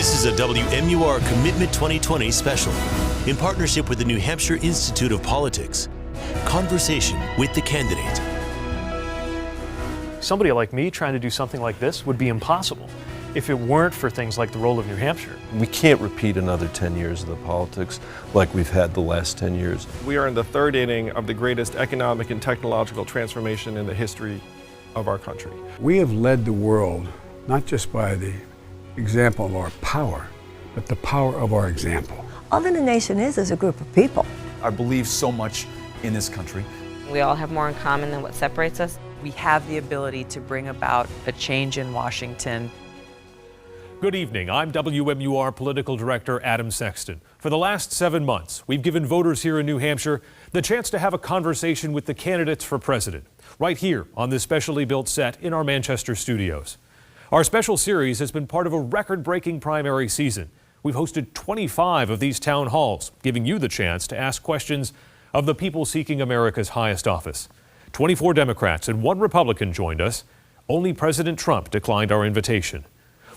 This is a WMUR Commitment 2020 special in partnership with the New Hampshire Institute of Politics. Conversation with the candidate. Somebody like me trying to do something like this would be impossible if it weren't for things like the role of New Hampshire. We can't repeat another 10 years of the politics like we've had the last 10 years. We are in the third inning of the greatest economic and technological transformation in the history of our country. We have led the world, not just by the example of our power, but the power of our example. All that a nation is a group of people. I believe so much in this country. We all have more in common than what separates us. We have the ability to bring about a change in Washington. Good evening. I'm WMUR Political Director Adam Sexton. For the last 7 months, we've given voters here in New Hampshire the chance to have a conversation with the candidates for president, right here on this specially built set in our Manchester studios. Our special series has been part of a record-breaking primary season. We've hosted 25 of these town halls, giving you the chance to ask questions of the people seeking America's highest office. 24 Democrats and 1 Republican joined us. Only President Trump declined our invitation.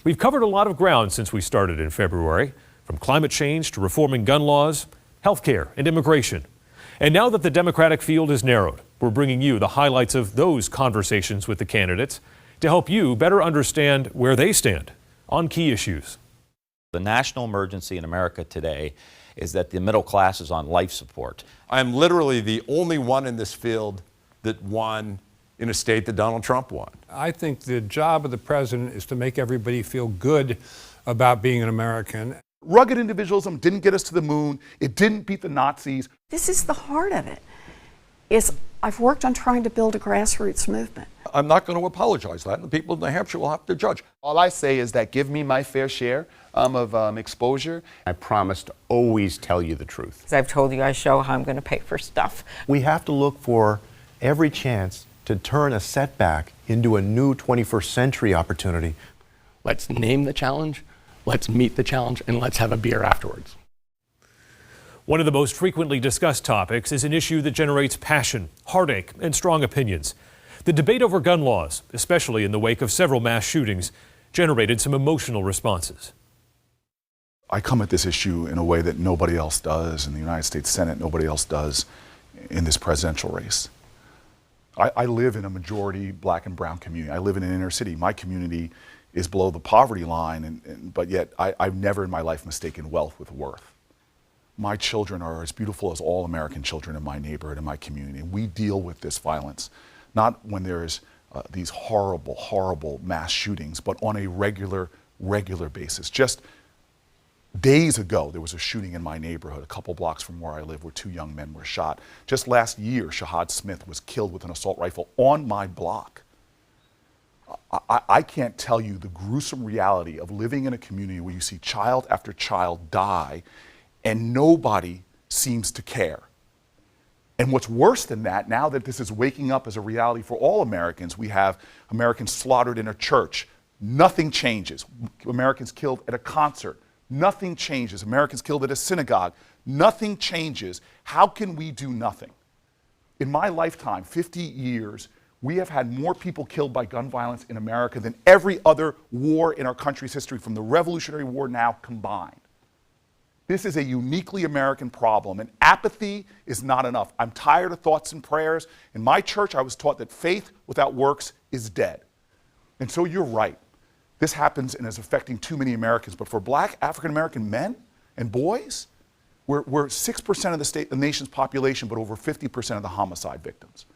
We've covered a lot of ground since we started in February, from climate change to reforming gun laws, healthcare, and immigration. And now that the Democratic field is narrowed, we're bringing you the highlights of those conversations with the candidates to help you better understand where they stand on key issues. The national emergency in America today is that the middle class is on life support. I'm literally the only one in this field that won in a state that Donald Trump won. I think the job of the president is to make everybody feel good about being an American. Rugged individualism didn't get us to the moon. It didn't beat the Nazis. This is the heart of it. I've worked on trying to build a grassroots movement. I'm not going to apologize. That the people of New Hampshire will have to judge. All I say is that give me my fair share of exposure. I promise to always tell you the truth. As I've told you, I show how I'm going to pay for stuff. We have to look for every chance to turn a setback into a new 21st century opportunity. Let's name the challenge, let's meet the challenge, and let's have a beer afterwards. One of the most frequently discussed topics is an issue that generates passion, heartache, and strong opinions. The debate over gun laws, especially in the wake of several mass shootings, generated some emotional responses. I come at this issue in a way that nobody else does in the United States Senate, nobody else does in this presidential race. I live in a majority black and brown community. I live in an inner city. My community is below the poverty line, but yet I've never in my life mistaken wealth with worth. My children are as beautiful as all American children in my neighborhood, in my community. And we deal with this violence, not when there's these horrible, horrible mass shootings, but on a regular basis. Just days ago, there was a shooting in my neighborhood, a couple blocks from where I live, where 2 young men were shot. Just last year, Shahad Smith was killed with an assault rifle on my block. I can't tell you the gruesome reality of living in a community where you see child after child die and nobody seems to care. And what's worse than that, now that this is waking up as a reality for all Americans, we have Americans slaughtered in a church. Nothing changes. Americans killed at a concert. Nothing changes. Americans killed at a synagogue. Nothing changes. How can we do nothing? In my lifetime, 50 years, we have had more people killed by gun violence in America than every other war in our country's history, from the Revolutionary War now combined. This is a uniquely American problem, and apathy is not enough. I'm tired of thoughts and prayers. In my church, I was taught that faith without works is dead. And so you're right. This happens and is affecting too many Americans. But for black African-American men and boys, we're 6% of the nation's population, but over 50% of the homicide victims.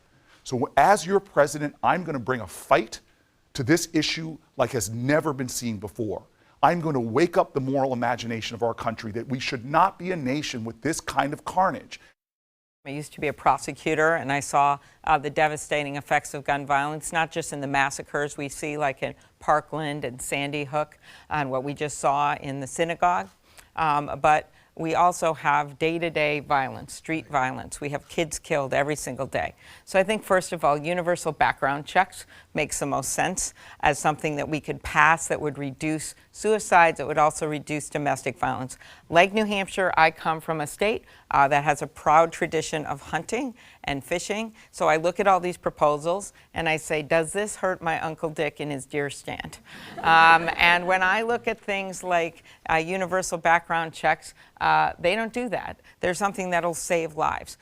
So as your president, I'm going to bring a fight to this issue like has never been seen before. I'm going to wake up the moral imagination of our country that we should not be a nation with this kind of carnage. I used to be a prosecutor, and I saw the devastating effects of gun violence, not just in the massacres we see like in Parkland and Sandy Hook and what we just saw in the synagogue, but we also have day-to-day violence, street violence. We have kids killed every single day. So I think, first of all, universal background checks makes the most sense as something that we could pass that would reduce suicides. It would also reduce domestic violence. Like New Hampshire, I come from a state that has a proud tradition of hunting and fishing. So I look at all these proposals and I say, does this hurt my Uncle Dick in his deer stand? And when I look at things like universal background checks, they don't do that. There's something that'll save lives.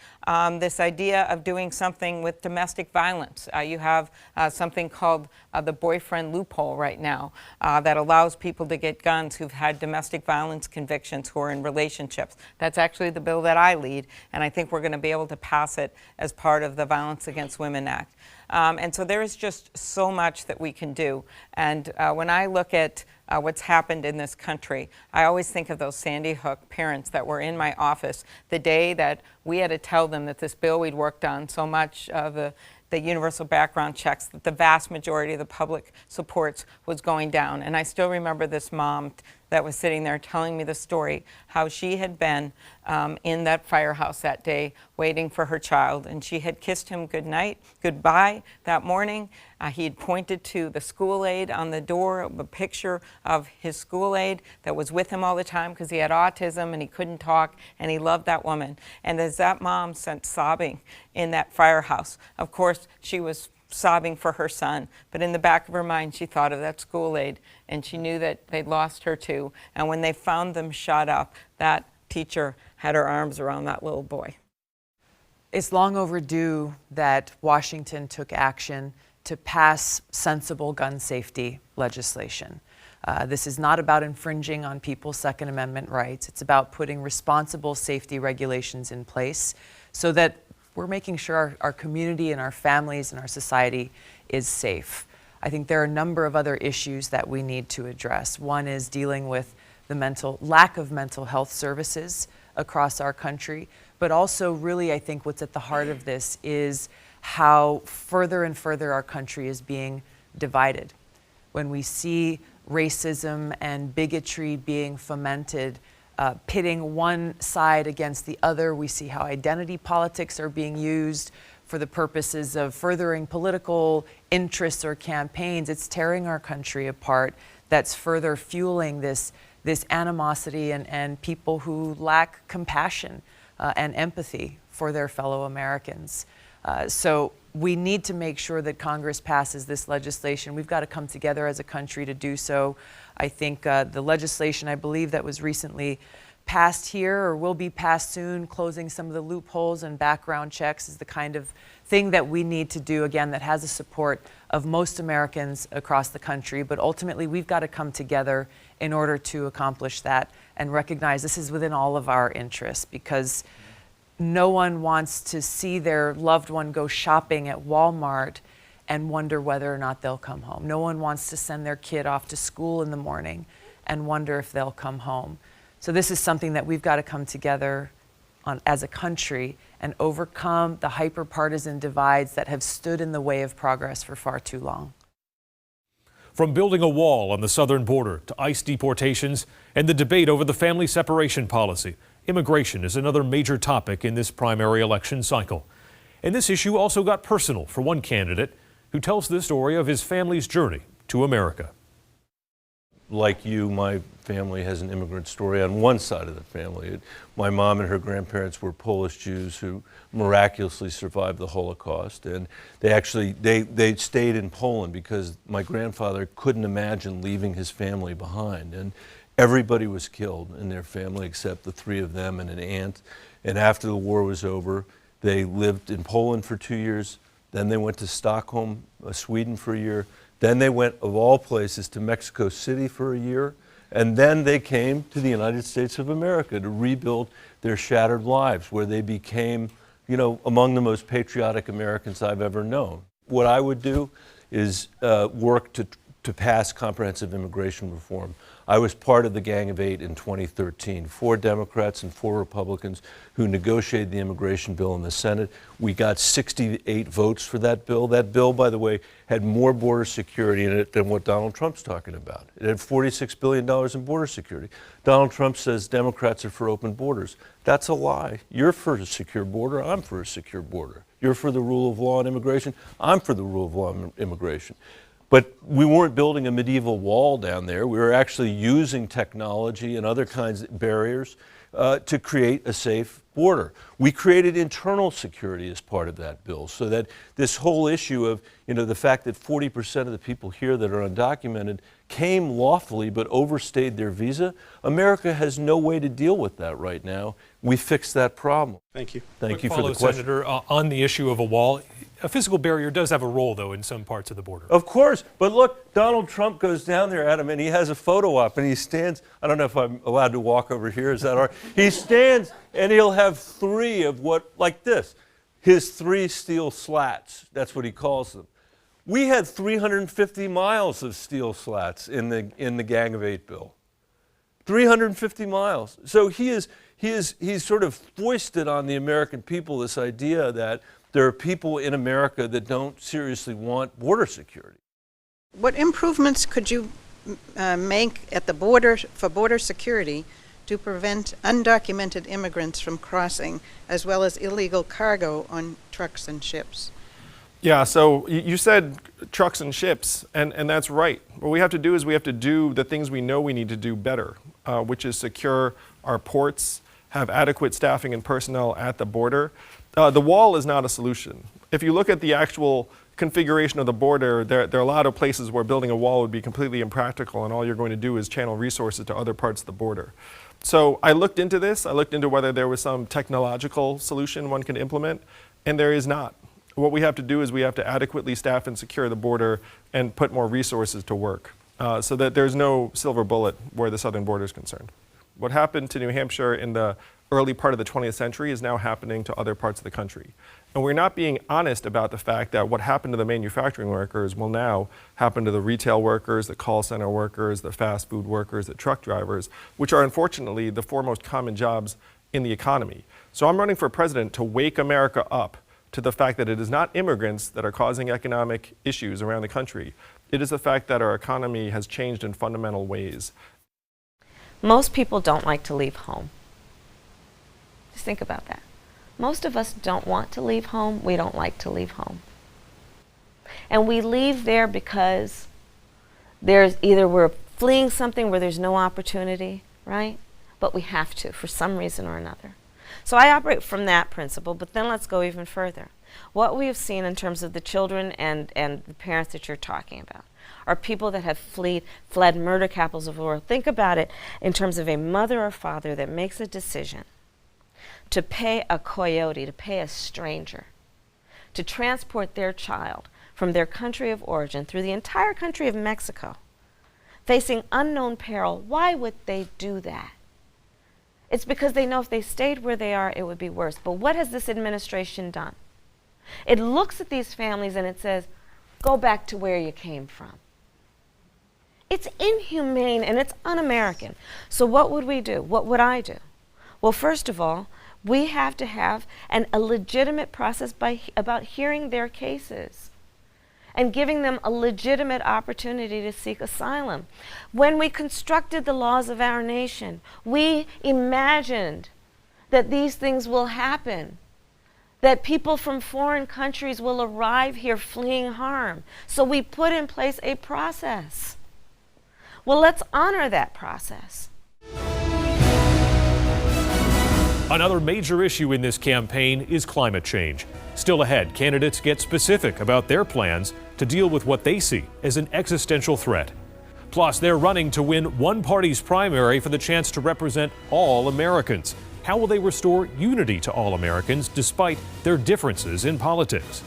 This idea of doing something with domestic violence. You have something called the boyfriend loophole right now that allows people to get guns who've had domestic violence convictions who are in relationships. That's actually the bill that I lead, and I think we're going to be able to pass it as part of the Violence Against Women Act. And so there is just so much that we can do. And when I look at what's happened in this country, I always think of those Sandy Hook parents that were in my office the day that we had to tell them that this bill we'd worked on so much, the universal background checks, that the vast majority of the public supports was going down. And I still remember this mom that was sitting there telling me the story, how she had been in that firehouse that day waiting for her child, and she had kissed him goodbye that morning. He had pointed to the school aide on the door, a picture of his school aide that was with him all the time because he had autism and he couldn't talk, and he loved that woman. And as that mom sat sobbing in that firehouse, of course she was sobbing for her son, but in the back of her mind she thought of that school aide, and she knew that they'd lost her too. And when they found them shot up, that teacher had her arms around that little boy. It's long overdue that Washington took action to pass sensible gun safety legislation. This is not about infringing on people's Second Amendment rights. It's about putting responsible safety regulations in place so that we're making sure our community and our families and our society is safe. I think there are a number of other issues that we need to address. One is dealing with the lack of mental health services across our country, but also really I think what's at the heart of this is how further and further our country is being divided. When we see racism and bigotry being fomented, pitting one side against the other, we see how identity politics are being used for the purposes of furthering political interests or campaigns. It's tearing our country apart. That's further fueling this animosity and people who lack compassion and empathy for their fellow Americans. So we need to make sure that Congress passes this legislation. We've got to come together as a country to do so. I think the legislation, I believe, that was recently passed here or will be passed soon, closing some of the loopholes and background checks, is the kind of thing that we need to do, again, that has the support of most Americans across the country. But ultimately, we've got to come together in order to accomplish that and recognize this is within all of our interests, because no one wants to see their loved one go shopping at Walmart and wonder whether or not they'll come home. No one wants to send their kid off to school in the morning and wonder if they'll come home. So this is something that we've got to come together on as a country and overcome the hyper-partisan divides that have stood in the way of progress for far too long. From building a wall on the southern border to ICE deportations and the debate over the family separation policy, immigration is another major topic in this primary election cycle. And this issue also got personal for one candidate who tells the story of his family's journey to America. Like you, my family has an immigrant story on one side of the family. My mom and her grandparents were Polish Jews who miraculously survived the Holocaust, and they stayed in Poland because my grandfather couldn't imagine leaving his family behind. And everybody was killed in their family except the three of them and an aunt. And after the war was over, they lived in Poland for 2 years. Then they went to Stockholm, Sweden for a year. Then they went, of all places, to Mexico City for a year. And then they came to the United States of America to rebuild their shattered lives, where they became, among the most patriotic Americans I've ever known. What I would do is work to pass comprehensive immigration reform. I was part of the Gang of Eight in 2013, 4 Democrats and 4 Republicans who negotiated the immigration bill in the Senate. We got 68 votes for that bill. That bill, by the way, had more border security in it than what Donald Trump's talking about. It had $46 billion in border security. Donald Trump says Democrats are for open borders. That's a lie. You're for a secure border. I'm for a secure border. You're for the rule of law and immigration. I'm for the rule of law and immigration. But we weren't building a medieval wall down there. We were actually using technology and other kinds of barriers to create a safe border. We created internal security as part of that bill, so that this whole issue of, the fact that 40% of the people here that are undocumented came lawfully but overstayed their visa, America has no way to deal with that right now. We fixed that problem. Thank you. Thank you for Follow, the question. Senator, on the issue of a wall, a physical barrier does have a role, though, in some parts of the border. Of course, but look, Donald Trump goes down there, Adam, and he has a photo op, and he stands, I don't know if I'm allowed to walk over here, is that all right? He stands, and he'll have three of what, like this, his 3 steel slats, that's what he calls them. We had 350 miles of steel slats in the Gang of 8 bill. 350 miles. So he's sort of foisted on the American people this idea that there are people in America that don't seriously want border security. What improvements could you make at the border for border security to prevent undocumented immigrants from crossing, as well as illegal cargo on trucks and ships? Yeah, so you said trucks and ships, and that's right. What we have to do is we have to do the things we know we need to do better, which is secure our ports, have adequate staffing and personnel at the border. The wall is not a solution. If you look at the actual configuration of the border, there are a lot of places where building a wall would be completely impractical, and all you're going to do is channel resources to other parts of the border. So I looked into this. I looked into whether there was some technological solution one could implement, and there is not. What we have to do is we have to adequately staff and secure the border and put more resources to work so that there's no silver bullet where the southern border is concerned. What happened to New Hampshire in the early part of the 20th century is now happening to other parts of the country. And we're not being honest about the fact that what happened to the manufacturing workers will now happen to the retail workers, the call center workers, the fast food workers, the truck drivers, which are unfortunately the 4 most common jobs in the economy. So I'm running for president to wake America up to the fact that it is not immigrants that are causing economic issues around the country. It is the fact that our economy has changed in fundamental ways. Most people don't like to leave home. Just think about that. Most of us don't want to leave home. We don't like to leave home. And we leave there because there's either we're fleeing something where there's no opportunity, right? But we have to for some reason or another. So I operate from that principle, but then let's go even further. What we have seen in terms of the children and the parents that you're talking about are people that have fled murder capitals of the world. Think about it in terms of a mother or father that makes a decision to pay a coyote, to pay a stranger, to transport their child from their country of origin through the entire country of Mexico, facing unknown peril. Why would they do that? It's because they know if they stayed where they are, it would be worse. But what has this administration done? It looks at these families and it says, go back to where you came from. It's inhumane and it's un-American. So what would we do? What would I do? Well, first of all, we have to have a legitimate process about hearing their cases and giving them a legitimate opportunity to seek asylum. When we constructed the laws of our nation, we imagined that these things will happen, that people from foreign countries will arrive here fleeing harm. So we put in place a process. Well, let's honor that process. Another major issue in this campaign is climate change. Still ahead, candidates get specific about their plans to deal with what they see as an existential threat. Plus, they're running to win one party's primary for the chance to represent all Americans. How will they restore unity to all Americans despite their differences in politics?